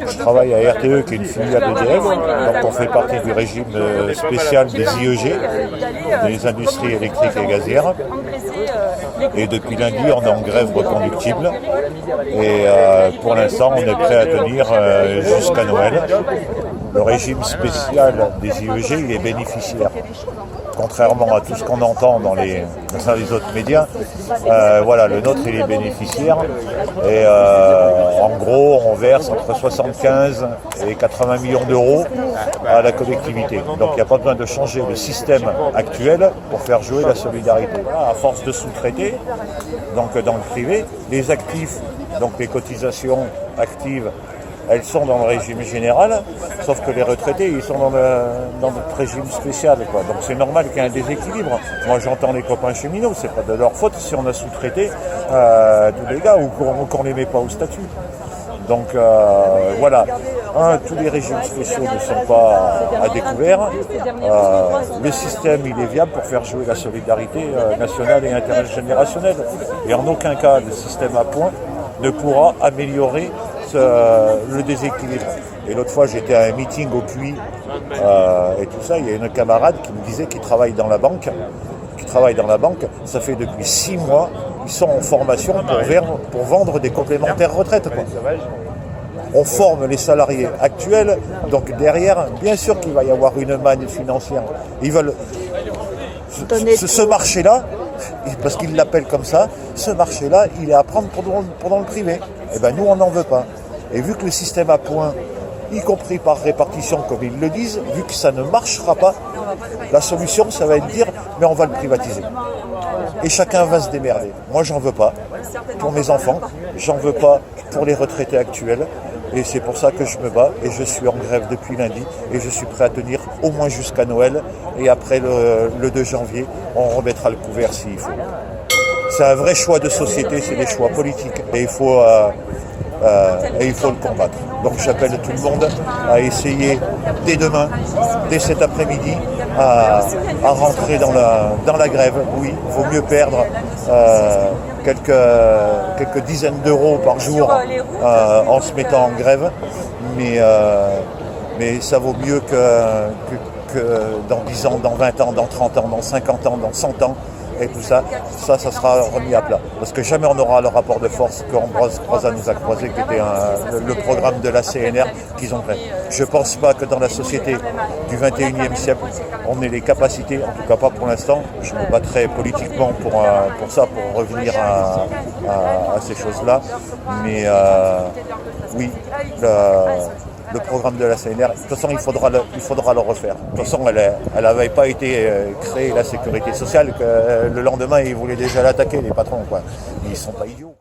Je travaille à RTE, qui est une filiale d'EDF, donc on fait partie du régime spécial des IEG, des industries électriques et gazières. Et depuis lundi, on est en grève reconductible. Et pour l'instant, on est prêt à tenir jusqu'à Noël. Le régime spécial des IEG, il est bénéficiaire. Contrairement à tout ce qu'on entend dans les autres médias, voilà, le nôtre, il est bénéficiaire. Et en gros, on verse entre 75 et 80 millions d'euros à la collectivité. Donc il n'y a pas besoin de changer le système actuel pour faire jouer la solidarité. À force de sous-traiter, donc dans le privé, les actifs, donc les cotisations actives, elles sont dans le régime général, sauf que les retraités, ils sont dans notre régime spécial, quoi. Donc c'est normal qu'il y ait un déséquilibre. Moi j'entends les copains cheminots, c'est pas de leur faute si on a sous-traité tous les gars ou qu'on les met pas au statut. Donc voilà, tous les régimes spéciaux ne sont pas à découvert. Le système, il est viable pour faire jouer la solidarité nationale et intergénérationnelle. Et en aucun cas, le système à points ne pourra améliorer le déséquilibre. Et l'autre fois, j'étais à un meeting au QI et tout ça, il y a une camarade qui me disait qu'il travaille dans la banque. Ça fait depuis 6 mois, ils sont en formation pour vendre des complémentaires retraite, quoi. On forme les salariés actuels, donc derrière, bien sûr qu'il va y avoir une manne financière. Ils veulent ce marché-là, parce qu'ils l'appellent comme ça, ce marché-là, il est à prendre pour le privé. Et bien nous, on n'en veut pas. Et vu que le système à points, y compris par répartition, comme ils le disent, vu que ça ne marchera pas, la solution, ça va être de dire, mais on va le privatiser. Et chacun va se démerder. Moi, j'en veux pas pour mes enfants, j'en veux pas pour les retraités actuels. Et c'est pour ça que je me bats et je suis en grève depuis lundi et je suis prêt à tenir au moins jusqu'à Noël. Et après le 2 janvier, on remettra le couvert s'il faut. C'est un vrai choix de société, c'est des choix politiques et il faut le combattre. Donc j'appelle tout le monde à essayer dès demain, dès cet après-midi, à rentrer dans la grève. Oui, il vaut mieux perdre quelques dizaines d'euros par jour en se mettant en grève, mais ça vaut mieux que dans 10 ans, dans 20 ans, dans 30 ans, dans 50 ans, dans 100 ans, et tout ça sera remis à plat. Parce que jamais on aura le rapport de force qu'Ambroise Croizat nous a croisé, qui était le programme de la CNR qu'ils ont fait. Je ne pense pas que dans la société du 21e siècle, on ait les capacités, en tout cas pas pour l'instant. Je me battrai politiquement pour revenir à ces choses-là. Mais oui, le programme de la CNR, de toute façon, il faudra le refaire. De toute façon, elle n'avait pas été créée, la sécurité sociale, que le lendemain, ils voulaient déjà l'attaquer, les patrons, quoi. Ils ne sont pas idiots.